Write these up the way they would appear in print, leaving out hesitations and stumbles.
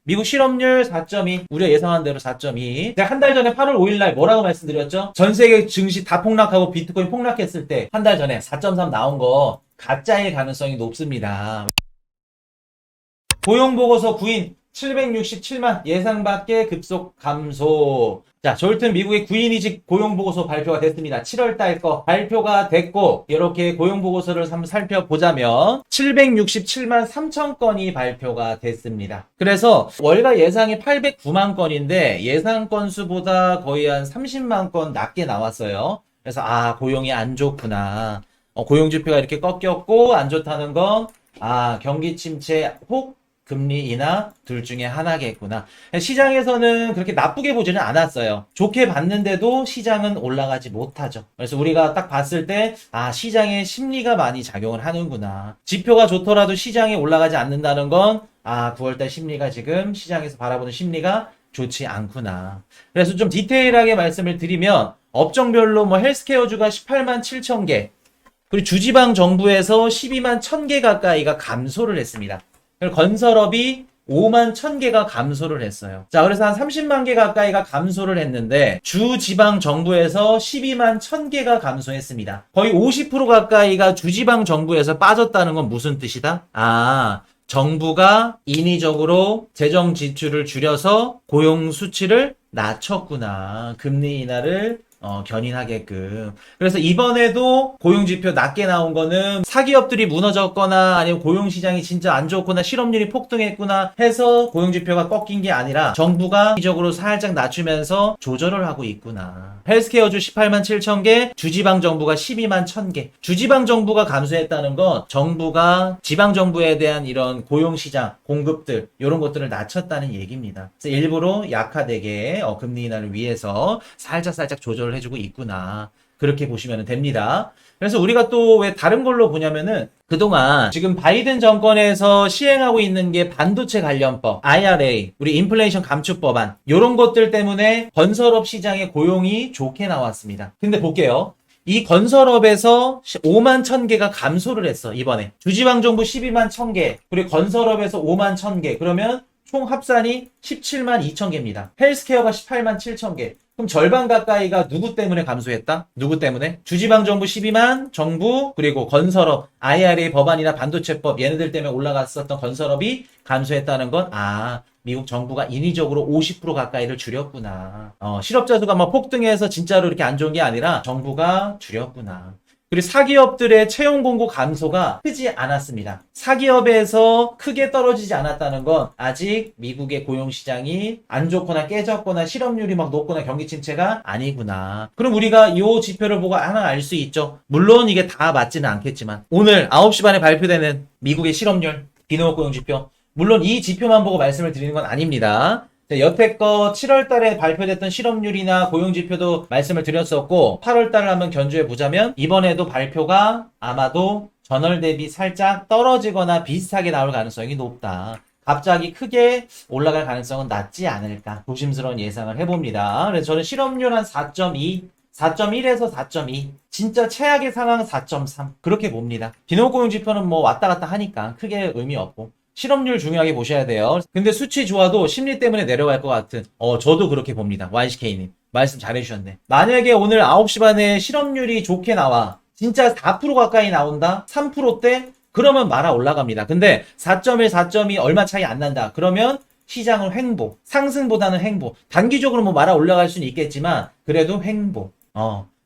미국 실업률 4.2, 우리가 예상한 대로 4.2. 제가 한 달 전에 8월 5일날 뭐라고 말씀드렸죠? 전 세계 증시 다 폭락하고 비트코인 폭락했을 때 한 달 전에 4.3 나온 거 가짜일 가능성이 높습니다. 고용보고서 구인 767만 예상 밖의 급속 감소. 자, 졸튼 미국의 구인이직 고용보고서 발표가 됐습니다. 7월달 거 발표가 됐고, 이렇게 고용보고서를 한번 살펴보자면 767만 3천 건이 발표가 됐습니다. 그래서 월가 예상이 809만 건인데 예상 건수보다 거의 한 30만 건 낮게 나왔어요. 그래서 고용이 안 좋구나. 고용 지표가 이렇게 꺾였고 안 좋다는 건 경기 침체 혹 금리 인하 둘 중에 하나겠구나. 시장에서는 그렇게 나쁘게 보지는 않았어요. 좋게 봤는데도 시장은 올라가지 못하죠. 그래서 우리가 딱 봤을 때 시장의 심리가 많이 작용을 하는구나. 지표가 좋더라도 시장에 올라가지 않는다는 건 9월달 심리가 지금 시장에서 바라보는 심리가 좋지 않구나. 그래서 좀 디테일하게 말씀을 드리면 업종별로 헬스케어주가 18만 7천 개, 그리고 주지방 정부에서 12만 1000개 가까이가 감소를 했습니다. 그리고 건설업이 5만 1000개가 감소를 했어요. 자, 그래서 한 30만 개 가까이가 감소를 했는데 주지방 정부에서 12만 1000개가 감소했습니다. 거의 50% 가까이가 주지방 정부에서 빠졌다는 건 무슨 뜻이다? 정부가 인위적으로 재정 지출을 줄여서 고용 수치를 낮췄구나. 금리 인하를 견인하게끔. 그래서 이번에도 고용지표 낮게 나온 거는 사기업들이 무너졌거나 아니면 고용시장이 진짜 안 좋거나 실업률이 폭등했구나 해서 고용지표가 꺾인 게 아니라 정부가 인위적으로 살짝 낮추면서 조절을 하고 있구나. 헬스케어주 18만 7천 개, 주지방 정부가 12만 1000개. 주지방 정부가 감소했다는 건 정부가 지방 정부에 대한 이런 고용시장, 공급들 이런 것들을 낮췄다는 얘기입니다. 그래서 일부러 약화되게 금리 인하를 위해서 살짝 조절을 해주고 있구나. 그렇게 보시면 됩니다. 그래서 우리가 또 왜 다른 걸로 보냐면은 그동안 지금 바이든 정권에서 시행하고 있는 게 반도체 관련법, IRA, 우리 인플레이션 감축 법안 이런 것들 때문에 건설업 시장의 고용이 좋게 나왔습니다. 근데 볼게요. 이 건설업에서 5만 1000개가 감소를 했어, 이번에. 주지방 정부 12만 1000개, 그리고 건설업에서 5만 1000개. 그러면 총 합산이 17만 2000개입니다. 헬스케어가 18만 7000개. 그럼 절반 가까이가 누구 때문에 감소했다? 누구 때문에? 주지방 정부 12만, 정부, 그리고 건설업, IRA 법안이나 반도체법, 얘네들 때문에 올라갔었던 건설업이 감소했다는 건, 미국 정부가 인위적으로 50% 가까이를 줄였구나. 실업자 수가 폭등해서 진짜로 이렇게 안 좋은 게 아니라 정부가 줄였구나. 그리고 사기업들의 채용 공고 감소가 크지 않았습니다. 사기업에서 크게 떨어지지 않았다는 건 아직 미국의 고용시장이 안 좋거나 깨졌거나 실업률이 높거나 경기 침체가 아니구나. 그럼 우리가 이 지표를 보고 하나 알 수 있죠. 물론 이게 다 맞지는 않겠지만 오늘 9시 반에 발표되는 미국의 실업률, 비농업 고용 지표, 물론 이 지표만 보고 말씀을 드리는 건 아닙니다. 여태껏 7월달에 발표됐던 실업률이나 고용지표도 말씀을 드렸었고 8월달을 한번 견주해 보자면 이번에도 발표가 아마도 전월 대비 살짝 떨어지거나 비슷하게 나올 가능성이 높다. 갑자기 크게 올라갈 가능성은 낮지 않을까 조심스러운 예상을 해봅니다. 그래서 저는 실업률 한 4.2, 4.1에서 4.2, 진짜 최악의 상황은 4.3 그렇게 봅니다. 비농업 고용지표는 왔다 갔다 하니까 크게 의미 없고 실업률 중요하게 보셔야 돼요. 근데 수치 좋아도 심리 때문에 내려갈 것 같은 저도 그렇게 봅니다. YCK님 말씀 잘해주셨네. 만약에 오늘 9시 반에 실업률이 좋게 나와 진짜 4% 가까이 나온다? 3%대? 그러면 말아 올라갑니다. 근데 4.1, 4.2 얼마 차이 안 난다. 그러면 시장은 횡보, 상승보다는 횡보. 단기적으로 말아 올라갈 수는 있겠지만 그래도 횡보.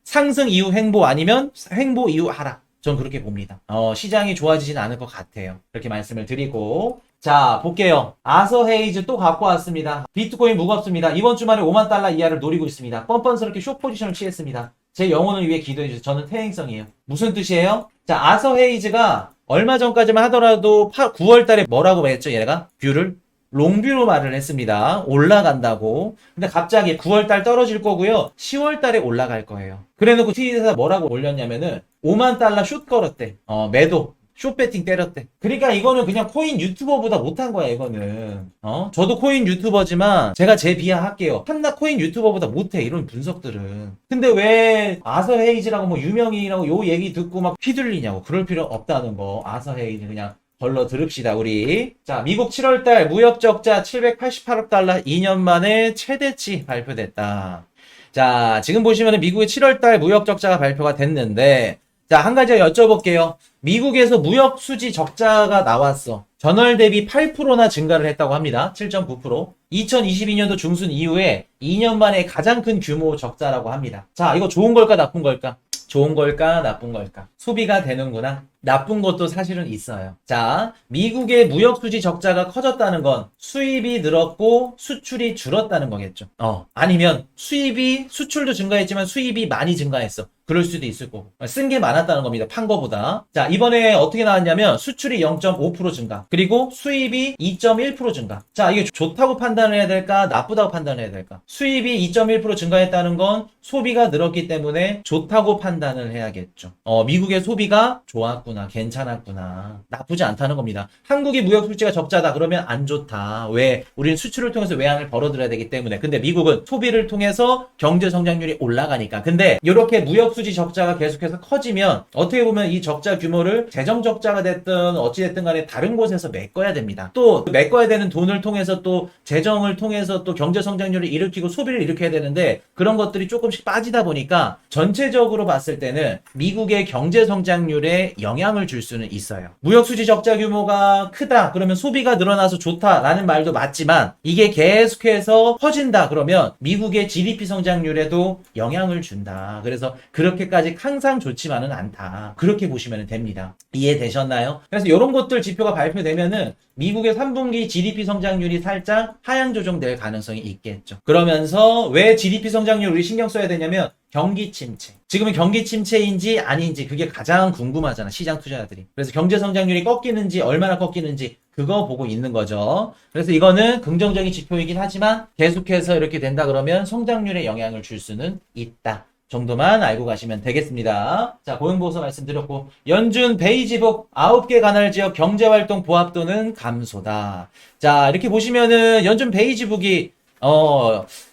상승 이후 횡보 아니면 횡보 이후 하락. 전 그렇게 봅니다. 시장이 좋아지진 않을 것 같아요. 그렇게 말씀을 드리고. 자, 볼게요. 아서 헤이즈 또 갖고 왔습니다. 비트코인 무겁습니다. 이번 주말에 5만 달러 이하를 노리고 있습니다. 뻔뻔스럽게 숏 포지션을 취했습니다. 제 영혼을 위해 기도해주세요. 저는 태행성이에요. 무슨 뜻이에요? 자, 아서 헤이즈가 얼마 전까지만 하더라도 9월 달에 뭐라고 했죠, 얘가? 뷰를? 롱뷰로 말을 했습니다. 올라간다고. 근데 갑자기 9월달 떨어질 거고요. 10월달에 올라갈 거예요. 그래놓고 트윗에서 뭐라고 올렸냐면은 5만 달러 숏 걸었대. 매도. 숏 배팅 때렸대. 그러니까 이거는 그냥 코인 유튜버보다 못한 거야, 이거는. 저도 코인 유튜버지만 제가 제 비하할게요. 한낱 코인 유튜버보다 못해, 이런 분석들은. 근데 왜 아서 헤이즈라고 유명인이라고 요 얘기 듣고 막 휘둘리냐고. 그럴 필요 없다는 거. 아서 헤이즈 그냥 걸러 들읍시다, 우리. 자, 미국 7월달 무역 적자 788억 달러 2년 만에 최대치 발표됐다. 자, 지금 보시면은 미국의 7월달 무역 적자가 발표가 됐는데, 자, 한 가지 여쭤볼게요. 미국에서 무역 수지 적자가 나왔어. 전월 대비 8%나 증가를 했다고 합니다. 7.9%. 2022년도 중순 이후에 2년 만에 가장 큰 규모 적자라고 합니다. 자, 이거 좋은 걸까, 나쁜 걸까? 좋은 걸까, 나쁜 걸까? 소비가 되는구나. 나쁜 것도 사실은 있어요. 자, 미국의 무역 수지 적자가 커졌다는 건 수입이 늘었고 수출이 줄었다는 거겠죠. 아니면 수출도 증가했지만 수입이 많이 증가했어. 그럴 수도 있을 거고. 쓴 게 많았다는 겁니다. 판 거보다. 자, 이번에 어떻게 나왔냐면 수출이 0.5% 증가. 그리고 수입이 2.1% 증가. 자, 이게 좋다고 판단을 해야 될까? 나쁘다고 판단을 해야 될까? 수입이 2.1% 증가했다는 건 소비가 늘었기 때문에 좋다고 판단을 해야겠죠. 미국의 소비가 좋았구나. 괜찮았구나. 나쁘지 않다는 겁니다. 한국이 무역 수지가 적자다. 그러면 안 좋다. 왜? 우리는 수출을 통해서 외환을 벌어들여야 되기 때문에. 근데 미국은 소비를 통해서 경제 성장률이 올라가니까. 근데 이렇게 무역 수지 적자가 계속해서 커지면 어떻게 보면 이 적자 규모를 재정 적자가 됐든 어찌됐든 간에 다른 곳에서 메꿔야 됩니다. 또 메꿔야 되는 돈을 통해서 또 재정을 통해서 또 경제 성장률을 일으키고 소비를 일으켜야 되는데 그런 것들이 조금씩 빠지다 보니까 전체적으로 봤을 때는 미국의 경제 성장률에 영향을 줄 수는 있어요. 무역 수지 적자 규모가 크다 그러면 소비가 늘어나서 좋다라는 말도 맞지만 이게 계속해서 커진다 그러면 미국의 GDP 성장률에도 영향을 준다. 그래서 그렇게까지 항상 좋지만은 않다. 그렇게 보시면 됩니다. 이해되셨나요? 그래서 이런 것들 지표가 발표되면은 미국의 3분기 GDP 성장률이 살짝 하향 조정될 가능성이 있겠죠. 그러면서 왜 GDP 성장률 우리 신경 써야 되냐면 경기 침체. 지금은 경기 침체인지 아닌지 그게 가장 궁금하잖아. 시장 투자자들이. 그래서 경제 성장률이 꺾이는지 얼마나 꺾이는지 그거 보고 있는 거죠. 그래서 이거는 긍정적인 지표이긴 하지만 계속해서 이렇게 된다 그러면 성장률에 영향을 줄 수는 있다. 정도만 알고 가시면 되겠습니다. 자, 고용보고서 말씀드렸고 연준 베이지북 9개 관할 지역 경제활동 보합도는 감소다. 자, 이렇게 보시면은 연준 베이지북이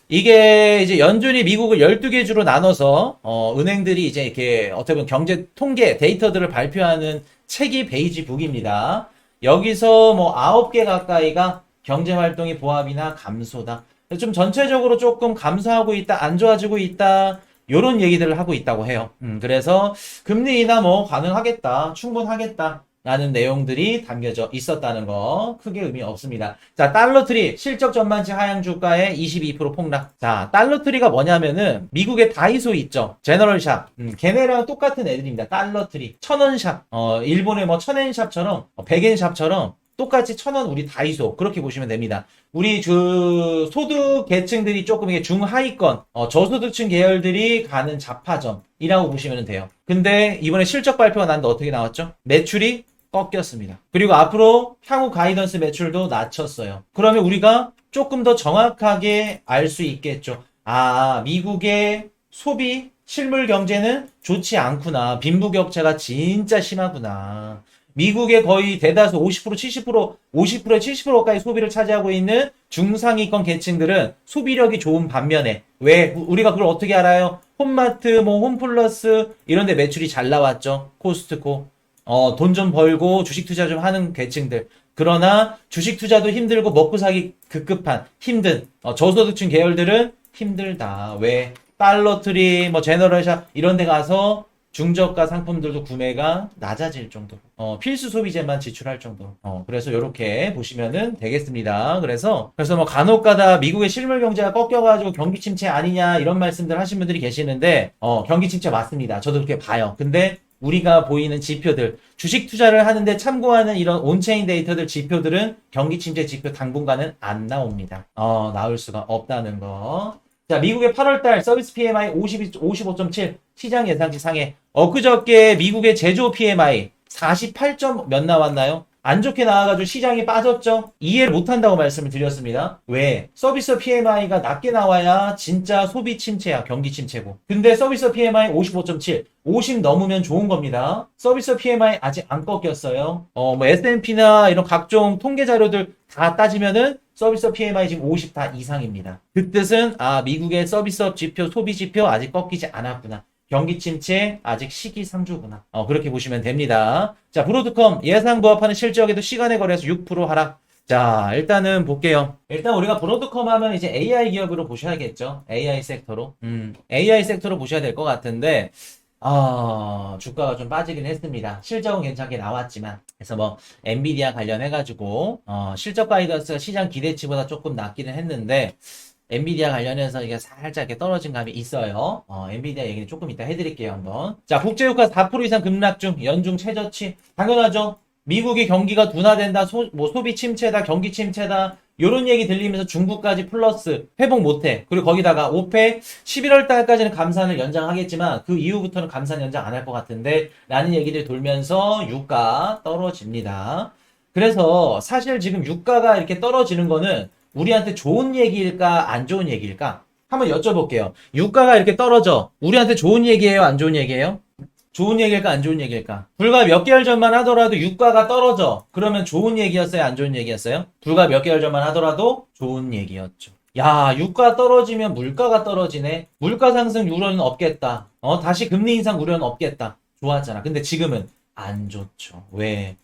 이게 이제 연준이 미국을 12개 주로 나눠서 은행들이 이제 이렇게 어떻게 보면 경제 통계 데이터들을 발표하는 책이 베이지북입니다. 여기서 뭐 9개 가까이가 경제활동의 보합이나 감소다. 좀 전체적으로 조금 감소하고 있다, 안 좋아지고 있다. 요런 얘기들을 하고 있다고 해요. 그래서 금리 인하 뭐 가능하겠다, 충분하겠다 라는 내용들이 담겨져 있었다는 거 크게 의미 없습니다. 자, 달러트리 실적 전반치 하향 주가에 22% 폭락. 자, 달러트리가 뭐냐면은 미국의 다이소 있죠. 제너럴샵. 걔네랑 똑같은 애들입니다. 달러트리. 1000원샵. 일본의 뭐 1000엔샵처럼 100엔샵처럼 똑같이 1000원 우리 다이소 그렇게 보시면 됩니다. 우리 그 소득 계층들이 조금 이게 중하위권 저소득층 계열들이 가는 잡화점이라고 보시면 돼요. 근데 이번에 실적 발표가 났는데 어떻게 나왔죠? 매출이 꺾였습니다. 그리고 앞으로 향후 가이던스 매출도 낮췄어요. 그러면 우리가 조금 더 정확하게 알 수 있겠죠. 아, 미국의 소비 실물 경제는 좋지 않구나. 빈부격차가 진짜 심하구나. 미국의 거의 대다수 50%, 70%, 50%, 70% 가까이 소비를 차지하고 있는 중상위권 계층들은 소비력이 좋은 반면에 왜 우리가 그걸 어떻게 알아요? 홈마트, 뭐 홈플러스 이런 데 매출이 잘 나왔죠. 코스트코. 돈 좀 벌고 주식 투자 좀 하는 계층들. 그러나 주식 투자도 힘들고 먹고 사기 급급한 힘든 저소득층 계열들은 힘들다. 왜? 달러트리, 뭐 제너럴샵 이런 데 가서 중저가 상품들도 구매가 낮아질 정도로 필수 소비재만 지출할 정도로 그래서 이렇게 보시면은 되겠습니다. 그래서 뭐 간혹가다 미국의 실물 경제가 꺾여가지고 경기 침체 아니냐 이런 말씀들 하신 분들이 계시는데 경기 침체 맞습니다. 저도 그렇게 봐요. 근데 우리가 보이는 지표들 주식 투자를 하는데 참고하는 이런 온체인 데이터들 지표들은 경기 침체 지표 당분간은 안 나옵니다. 나올 수가 없다는 거. 자, 미국의 8월달 서비스 PMI 55.7 시장 예상치 상해. 엊그저께 미국의 제조 PMI 48점 몇 나왔나요? 안 좋게 나와가지고 시장이 빠졌죠? 이해를 못한다고 말씀을 드렸습니다. 왜? 서비스 PMI가 낮게 나와야 진짜 소비 침체야, 경기 침체고. 근데 서비스 PMI 55.7, 50 넘으면 좋은 겁니다. 서비스 PMI 아직 안 꺾였어요. 뭐 S&P나 이런 각종 통계 자료들 다 따지면은 서비스 PMI 지금 50 다 이상입니다. 그 뜻은 미국의 서비스업 지표, 소비 지표 아직 꺾이지 않았구나. 경기 침체 아직 시기상조구나. 그렇게 보시면 됩니다. 자, 브로드컴 예상 부합하는 실적에도 시간의 거래에서 6% 하락. 자, 일단은 볼게요. 일단 우리가 브로드컴 하면 이제 AI 기업으로 보셔야겠죠. AI 섹터로. AI 섹터로 보셔야 될 것 같은데, 주가가 좀 빠지긴 했습니다. 실적은 괜찮게 나왔지만. 그래서 뭐, 엔비디아 관련해가지고, 실적 가이던스가 시장 기대치보다 조금 낮기는 했는데, 엔비디아 관련해서 이게 살짝 이렇게 떨어진 감이 있어요. 엔비디아 얘기는 조금 이따 해드릴게요, 한번. 자, 국제유가 4% 이상 급락 중, 연중 최저치. 당연하죠. 미국이 경기가 둔화된다, 소비 침체다, 경기 침체다, 요런 얘기 들리면서 중국까지 플러스 회복 못해. 그리고 거기다가 오펙 11월 달까지는 감산을 연장하겠지만 그 이후부터는 감산 연장 안 할 것 같은데 라는 얘기들 돌면서 유가 떨어집니다. 그래서 사실 지금 유가가 이렇게 떨어지는 거는 우리한테 좋은 얘기일까 안 좋은 얘기일까? 한번 여쭤볼게요. 유가가 이렇게 떨어져. 우리한테 좋은 얘기예요? 안 좋은 얘기예요? 좋은 얘기일까 안 좋은 얘기일까? 불과 몇 개월 전만 하더라도 유가가 떨어져. 그러면 좋은 얘기였어요? 안 좋은 얘기였어요? 불과 몇 개월 전만 하더라도 좋은 얘기였죠. 야, 유가 떨어지면 물가가 떨어지네. 물가 상승 우려는 없겠다. 다시 금리 인상 우려는 없겠다. 좋았잖아. 근데 지금은 안 좋죠. 왜?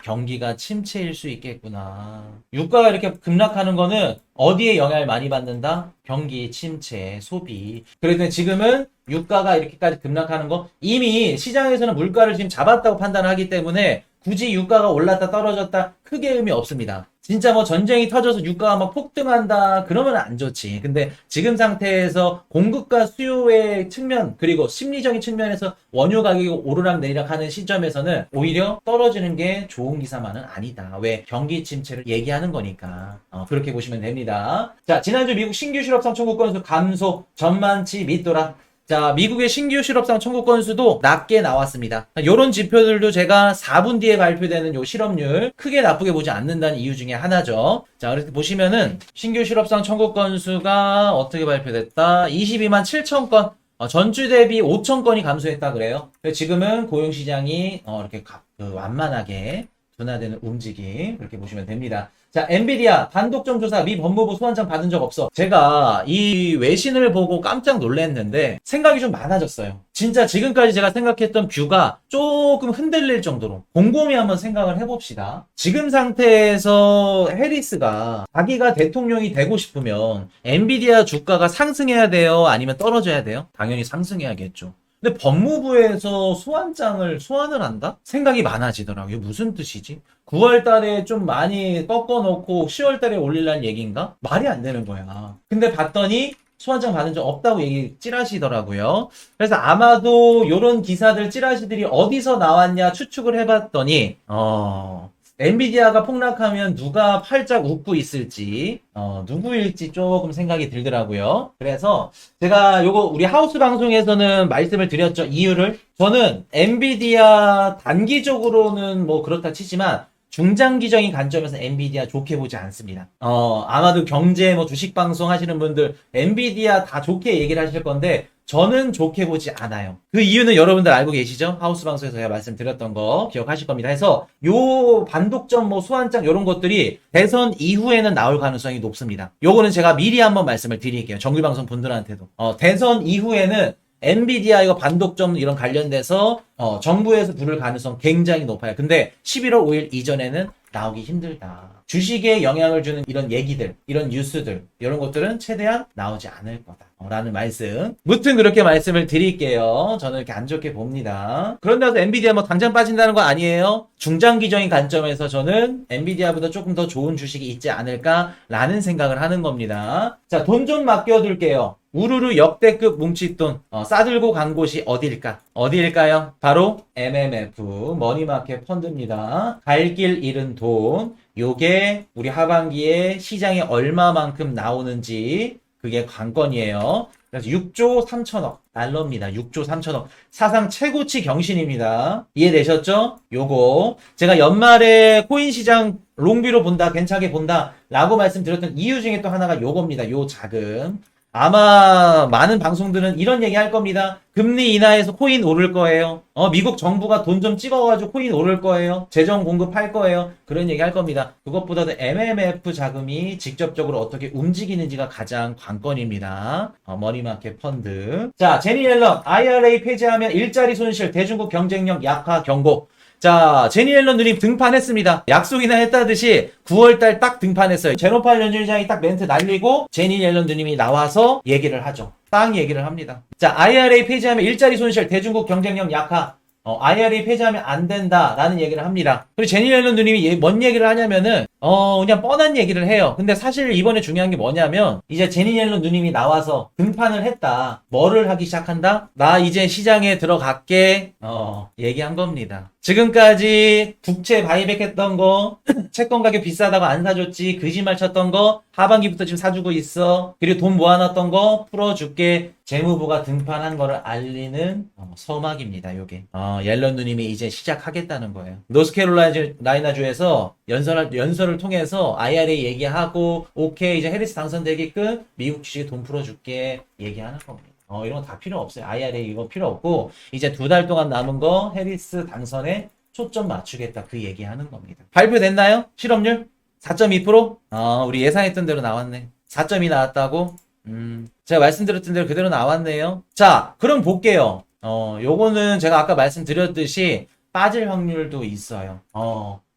경기가 침체일 수 있겠구나. 유가가 이렇게 급락하는 거는 어디에 영향을 많이 받는다? 경기 침체, 소비. 그래도 지금은 유가가 이렇게까지 급락하는 거 이미 시장에서는 물가를 지금 잡았다고 판단하기 때문에 굳이 유가가 올랐다 떨어졌다 크게 의미 없습니다. 진짜 뭐 전쟁이 터져서 유가가 막 폭등한다 그러면 안 좋지. 근데 지금 상태에서 공급과 수요의 측면 그리고 심리적인 측면에서 원유 가격이 오르락 내리락 하는 시점에서는 오히려 떨어지는 게 좋은 기사만은 아니다. 왜? 경기 침체를 얘기하는 거니까. 그렇게 보시면 됩니다. 자, 지난주 미국 신규 실업상 청구 건수 감소 전만치 믿더라. 자, 미국의 신규 실업상 청구 건수도 낮게 나왔습니다. 이런 지표들도 제가 4분 뒤에 발표되는 요 실업률 크게 나쁘게 보지 않는다는 이유 중에 하나죠. 자, 그래서 보시면은 신규 실업상 청구 건수가 어떻게 발표됐다? 22만 7천 건. 전주 대비 5천 건이 감소했다 그래요. 지금은 고용시장이 이렇게 완만하게 둔화되는 움직임 그렇게 보시면 됩니다. 자, 엔비디아 단독점 조사 미 법무부 소환장 받은 적 없어. 제가 이 외신을 보고 깜짝 놀랐는데 생각이 좀 많아졌어요. 진짜 지금까지 제가 생각했던 뷰가 조금 흔들릴 정도로 곰곰이 한번 생각을 해봅시다. 지금 상태에서 해리스가 자기가 대통령이 되고 싶으면 엔비디아 주가가 상승해야 돼요? 아니면 떨어져야 돼요? 당연히 상승해야겠죠. 근데 법무부에서 소환을 한다? 생각이 많아지더라고요. 무슨 뜻이지? 9월 달에 좀 많이 꺾어놓고 10월 달에 올리려는 얘기인가? 말이 안 되는 거야. 근데 봤더니 소환장 받은 적 없다고 얘기 찌라시더라고요. 그래서 아마도 요런 기사들 찌라시들이 어디서 나왔냐 추측을 해봤더니 엔비디아가 폭락하면 누가 팔짝 웃고 있을지 누구일지 조금 생각이 들더라고요. 그래서 제가 요거 우리 하우스 방송에서는 말씀을 드렸죠. 이유를 저는 엔비디아 단기적으로는 뭐 그렇다 치지만 중장기적인 관점에서 엔비디아 좋게 보지 않습니다. 아마도 경제 뭐 주식 방송 하시는 분들 엔비디아 다 좋게 얘기를 하실 건데 저는 좋게 보지 않아요. 그 이유는 여러분들 알고 계시죠? 하우스 방송에서 제가 말씀드렸던 거 기억하실 겁니다. 해서 요 반독점 뭐 소환장 이런 것들이 대선 이후에는 나올 가능성이 높습니다. 요거는 제가 미리 한번 말씀을 드릴게요. 정규방송 분들한테도. 대선 이후에는 엔비디아 이거 반독점 이런 관련돼서 정부에서 부를 가능성 굉장히 높아요. 근데 11월 5일 이전에는 나오기 힘들다. 주식에 영향을 주는 이런 얘기들, 이런 뉴스들, 이런 것들은 최대한 나오지 않을 거다. 라는 말씀. 무튼 그렇게 말씀을 드릴게요. 저는 이렇게 안 좋게 봅니다. 그런데 엔비디아 뭐 당장 빠진다는 거 아니에요? 중장기적인 관점에서 저는 엔비디아보다 조금 더 좋은 주식이 있지 않을까라는 생각을 하는 겁니다. 자, 돈 좀 맡겨둘게요. 우르르 역대급 뭉칫돈 싸들고 간 곳이 어디일까요? 바로 MMF 머니마켓 펀드입니다. 갈 길 잃은 돈 요게 우리 하반기에 시장에 얼마만큼 나오는지 그게 관건이에요. 그래서 6조 3천억 달러입니다. 6조 3천억 사상 최고치 경신입니다. 이해되셨죠? 요거 제가 연말에 코인 시장 롱비로 본다 괜찮게 본다 라고 말씀드렸던 이유 중에 또 하나가 요겁니다. 요 자금 아마 많은 방송들은 이런 얘기 할 겁니다. 금리 인하해서 코인 오를 거예요. 미국 정부가 돈 좀 찍어가지고 코인 오를 거예요. 재정 공급할 거예요. 그런 얘기 할 겁니다. 그것보다도 MMF 자금이 직접적으로 어떻게 움직이는지가 가장 관건입니다. 머니마켓 펀드. 자, 제니 옐런 IRA 폐지하면 일자리 손실, 대중국 경쟁력 약화 경고. 자, 제니 옐런 누님 등판했습니다. 약속이나 했다듯이 9월달 딱 등판했어요. 제노팔 연준장이 딱 멘트 날리고 제니 옐런 누님이 나와서 얘기를 하죠. 딱 얘기를 합니다. 자, IRA 폐지하면 일자리 손실, 대중국 경쟁력 약화. IRA 폐지하면 안 된다라는 얘기를 합니다. 그리고 제니 옐런 누님이 뭔 얘기를 하냐면은 그냥 뻔한 얘기를 해요. 근데 사실 이번에 중요한 게 뭐냐면 이제 제니 옐런 누님이 나와서 등판을 했다. 뭐를 하기 시작한다? 나 이제 시장에 들어갈게. 얘기한 겁니다. 지금까지 국채 바이백했던 거, 채권 가격 비싸다고 안 사줬지, 거짓말 쳤던 거 하반기부터 지금 사주고 있어. 그리고 돈 모아놨던 거 풀어줄게. 재무부가 등판한 거를 알리는 서막입니다. 요게 옐런 누님이 이제 시작하겠다는 거예요. 노스캐롤라이나주에서 연설을 통해서 IRA 얘기하고 오케이 이제 해리스 당선되게끔 미국 주식에 돈 풀어줄게 얘기하는 겁니다. 이런 거 다 필요 없어요. IRA 이거 필요 없고 이제 2달 동안 남은 거 해리스 당선에 초점 맞추겠다 그 얘기하는 겁니다. 발표됐나요? 실업률 4.2%? 우리 예상했던 대로 나왔네. 4.2 나왔다고? 제가 말씀드렸던 대로 그대로 나왔네요. 자, 그럼 볼게요. 요거는 제가 아까 말씀드렸듯이 빠질 확률도 있어요.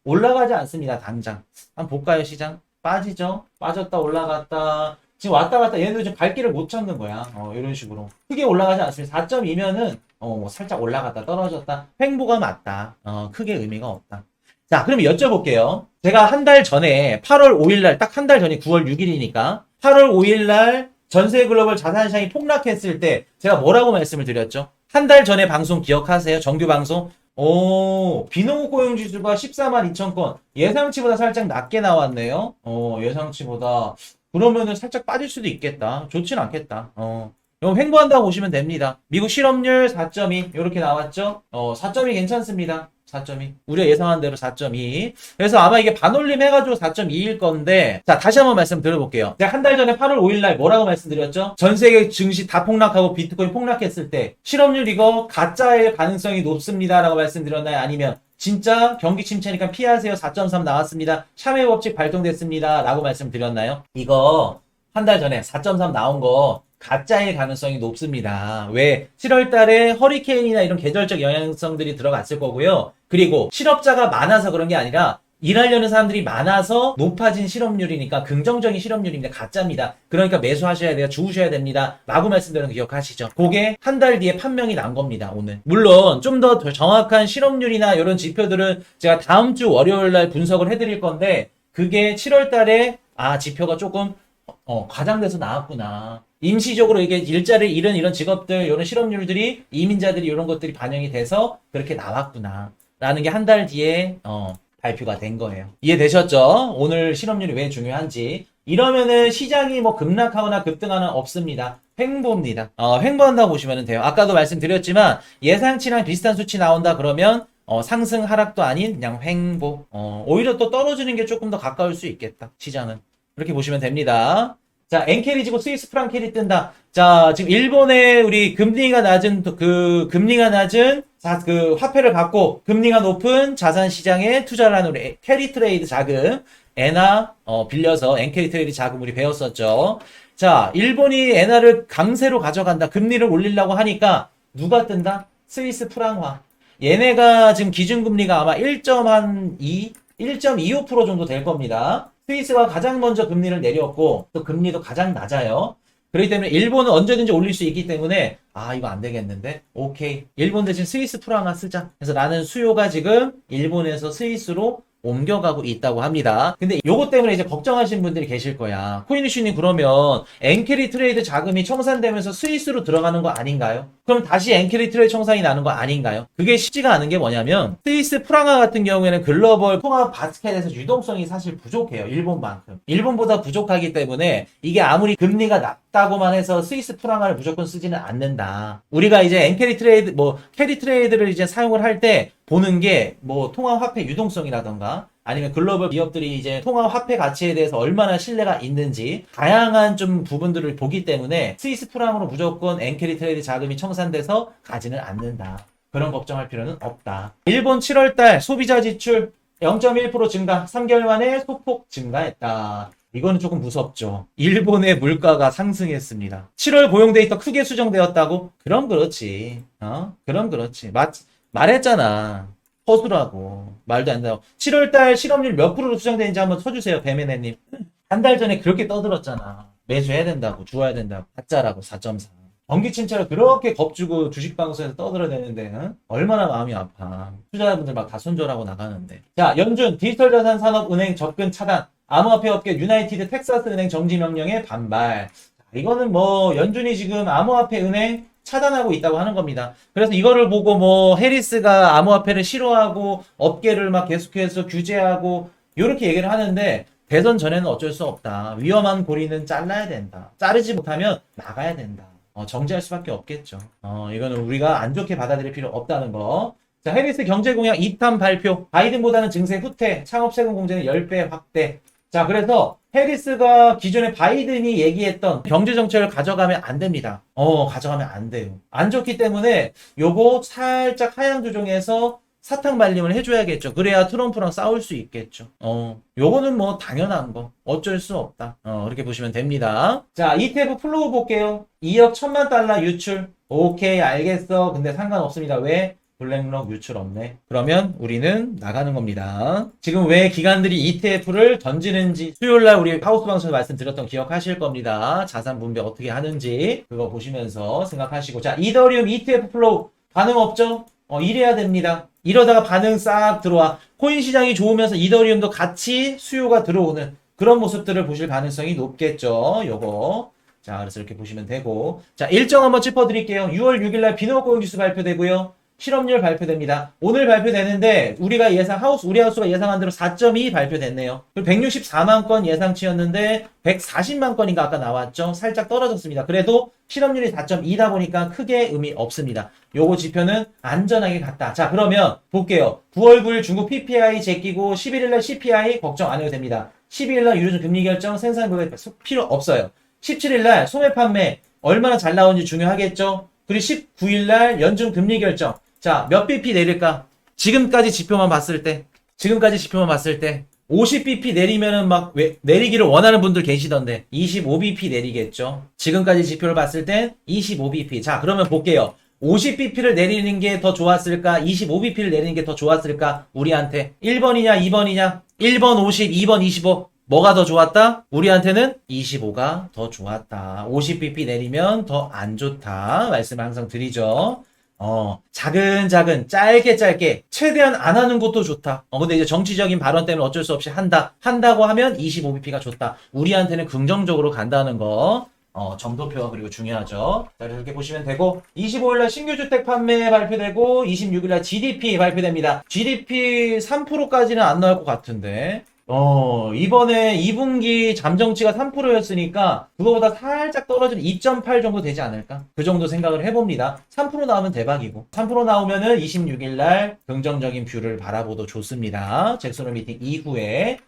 올라가지 않습니다. 당장. 한번 볼까요, 시장? 빠지죠? 빠졌다 올라갔다. 지금 왔다 갔다 얘네들 지금 갈 길을 못 찾는 거야. 이런 식으로. 크게 올라가지 않습니다. 4.2면은 살짝 올라갔다 떨어졌다. 횡보가 맞다. 크게 의미가 없다. 자, 그럼 여쭤볼게요. 제가 한 달 전에 8월 5일날 딱 한 달 전에 9월 6일이니까 8월 5일날 전세 글로벌 자산시장이 폭락했을 때 제가 뭐라고 말씀을 드렸죠? 한 달 전에 방송 기억하세요? 정규 방송? 비농업 고용지수가 14만 2천 건. 예상치보다 살짝 낮게 나왔네요. 예상치보다. 그러면은 살짝 빠질 수도 있겠다. 좋진 않겠다. 이거 횡보한다고 보시면 됩니다. 미국 실업률 4.2 이렇게 나왔죠? 4.2 괜찮습니다. 4.2. 우리가 예상한 대로 4.2. 그래서 아마 이게 반올림 해가지고 4.2일 건데, 자, 다시 한번 말씀 드려볼게요. 제가 한 달 전에 8월 5일날 뭐라고 말씀드렸죠? 전 세계 증시 다 폭락하고 비트코인 폭락했을 때, 실업률 이거 가짜일 가능성이 높습니다라고 말씀드렸나요? 아니면, 진짜 경기 침체니까 피하세요. 4.3 나왔습니다. 샤메 법칙 발동됐습니다. 라고 말씀드렸나요? 이거 한 달 전에 4.3 나온 거 가짜일 가능성이 높습니다. 왜? 7월 달에 허리케인이나 이런 계절적 영향성들이 들어갔을 거고요. 그리고 실업자가 많아서 그런 게 아니라 일하려는 사람들이 많아서 높아진 실업률이니까 긍정적인 실업률입니다. 가짜입니다. 그러니까 매수하셔야 돼요. 주우셔야 됩니다. 라고 말씀드리는 거 기억하시죠? 그게 한 달 뒤에 판명이 난 겁니다. 오늘. 물론 좀 더 정확한 실업률이나 이런 지표들은 제가 다음 주 월요일 날 분석을 해드릴 건데 그게 7월 달에 지표가 조금 과장돼서 나왔구나. 임시적으로 이게 일자리를 잃은 이런 직업들, 이런 실업률들이 이민자들이 이런 것들이 반영이 돼서 그렇게 나왔구나. 라는 게 한 달 뒤에 발표가 된 거예요. 이해되셨죠? 오늘 실업률이 왜 중요한지. 이러면은 시장이 뭐 급락하거나 급등하는 없습니다. 횡보입니다. 횡보한다고 보시면 돼요. 아까도 말씀드렸지만 예상치랑 비슷한 수치 나온다 그러면 상승 하락도 아닌 그냥 횡보. 오히려 또 떨어지는 게 조금 더 가까울 수 있겠다. 시장은. 그렇게 보시면 됩니다. 자, 엔캐리 지고 스위스 프랑 캐리 뜬다. 자, 지금 일본의 우리 금리가 낮은 화폐를 갖고 금리가 높은 자산 시장에 투자를 하는 우리 캐리 트레이드 자금, 엔화 빌려서 엔캐리 트레이드 자금 우리 배웠었죠. 자, 일본이 엔화를 강세로 가져간다. 금리를 올리려고 하니까 누가 뜬다? 스위스 프랑화. 얘네가 지금 기준금리가 아마 1.25% 정도 될 겁니다. 스위스가 가장 먼저 금리를 내렸고 또 금리도 가장 낮아요. 그렇기 때문에 일본은 언제든지 올릴 수 있기 때문에 이거 안 되겠는데 오케이 일본 대신 스위스 프랑화 쓰자. 그래서 나는 수요가 지금 일본에서 스위스로 옮겨가고 있다고 합니다. 근데 요거 때문에 이제 걱정하시는 분들이 계실 거야. 코인이슈님 그러면 엔캐리 트레이드 자금이 청산되면서 스위스로 들어가는 거 아닌가요? 그럼 다시 엔캐리 트레이드 청산이 나는 거 아닌가요? 그게 쉽지가 않은 게 뭐냐면 스위스 프랑화 같은 경우에는 글로벌 통합 바스켓에서 유동성이 사실 부족해요. 일본만큼. 일본보다 부족하기 때문에 이게 아무리 금리가 낮다고만 해서 스위스 프랑화를 무조건 쓰지는 않는다. 우리가 이제 엔캐리 트레이드 캐리 트레이드를 이제 사용을 할 때 보는 게 통화 화폐 유동성이라던가 아니면 글로벌 기업들이 이제 통화 화폐 가치에 대해서 얼마나 신뢰가 있는지 다양한 좀 부분들을 보기 때문에 스위스 프랑으로 무조건 엔캐리 트레이드 자금이 청산돼서 가지는 않는다. 그런 걱정할 필요는 없다. 일본 7월달 소비자 지출 0.1% 증가, 3개월 만에 소폭 증가했다. 이거는 조금 무섭죠. 일본의 물가가 상승했습니다. 7월 고용 데이터 크게 수정되었다고? 그럼 그렇지. 그럼 그렇지. 말했잖아. 허수라고. 말도 안 된다고. 7월달 실업률 몇 프로로 수정되는지 한번 쳐주세요, 배매네님. 한 달 전에 그렇게 떠들었잖아. 매수 해야 된다고, 주어야 된다고. 가짜라고, 4.4. 경기 침체를 그렇게 겁주고 주식방송에서 떠들어대는데 얼마나 마음이 아파. 투자자분들 막 다 손절하고 나가는데. 자, 연준 디지털자산산업은행 접근 차단. 암호화폐 업계 유나이티드 텍사스 은행 정지 명령에 반발. 이거는 뭐 연준이 지금 암호화폐 은행 차단하고 있다고 하는 겁니다. 그래서 이거를 보고 뭐 해리스가 암호화폐를 싫어하고 업계를 막 계속해서 규제하고 이렇게 얘기를 하는데 대선 전에는 어쩔 수 없다. 위험한 고리는 잘라야 된다. 자르지 못하면 나가야 된다. 정지할 수밖에 없겠죠. 이거는 우리가 안 좋게 받아들일 필요 없다는 거. 자, 해리스 경제공약 2탄 발표. 바이든보다는 증세 후퇴. 창업세금 공제는 10배 확대. 자, 그래서 해리스가 기존에 바이든이 얘기했던 경제정책을 가져가면 안 됩니다. 가져가면 안 돼요. 안 좋기 때문에 요거 살짝 하향 조정해서 사탕 발림을 해줘야겠죠. 그래야 트럼프랑 싸울 수 있겠죠. 요거는 뭐 당연한 거. 어쩔 수 없다. 그렇게 보시면 됩니다. 자, ETF 플로우 볼게요. 2억 1천만 달러 유출. 오케이, 알겠어. 근데 상관없습니다. 왜? 블랙록 유출 없네. 그러면 우리는 나가는 겁니다. 지금 왜 기관들이 ETF를 던지는지 수요일날 우리 하우스 방송에서 말씀드렸던 기억하실 겁니다. 자산 분배 어떻게 하는지 그거 보시면서 생각하시고. 자, 이더리움 ETF 플로우 반응 없죠? 이래야 됩니다. 이러다가 반응 싹 들어와. 코인 시장이 좋으면서 이더리움도 같이 수요가 들어오는 그런 모습들을 보실 가능성이 높겠죠. 요거. 자, 그래서 이렇게 보시면 되고. 자, 일정 한번 짚어드릴게요. 6월 6일날 비농업고용지수 발표되고요. 실업률 발표됩니다. 오늘 발표되는데 우리 하우스가 예상한 대로 4.2 발표됐네요. 그리고 164만 건 예상치였는데 140만 건인가 아까 나왔죠. 살짝 떨어졌습니다. 그래도 실업률이 4.2다 보니까 크게 의미 없습니다. 요거 지표는 안전하게 갔다. 자, 그러면 볼게요. 9월 9일 중국 PPI 제끼고 11일날 CPI 걱정 안 해도 됩니다. 12일날 유로존 금리 결정 생산국에 필요 없어요. 17일날 소매 판매 얼마나 잘 나오는지 중요하겠죠. 그리고 19일날 연준 금리 결정. 자, 몇 bp 내릴까? 지금까지 지표만 봤을 때 50bp 내리면은 내리기를 원하는 분들 계시던데 25bp 내리겠죠. 지금까지 지표를 봤을 땐 25bp. 자, 그러면 볼게요. 50bp를 내리는 게 더 좋았을까? 25bp를 내리는 게 더 좋았을까? 우리한테 1번이냐 2번이냐? 1번 50, 2번 25. 뭐가 더 좋았다? 우리한테는 25가 더 좋았다. 50bp 내리면 더 안 좋다. 말씀을 항상 드리죠. 차근차근, 짧게, 최대한 안 하는 것도 좋다. 근데 이제 정치적인 발언 때문에 어쩔 수 없이 한다고 하면 25bp가 좋다. 우리한테는 긍정적으로 간다는 거. 정도표가 그리고 중요하죠. 자, 이렇게 보시면 되고, 25일날 신규주택 판매 발표되고, 26일날 GDP 발표됩니다. GDP 3%까지는 안 나올 것 같은데, 이번에 2분기 잠정치가 3%였으니까 그거보다 살짝 떨어지는 2.8 정도 되지 않을까? 그 정도 생각을 해봅니다. 3% 나오면 대박이고 3% 나오면은 26일날 긍정적인 뷰를 바라보도 좋습니다. 잭소노 미팅 이후에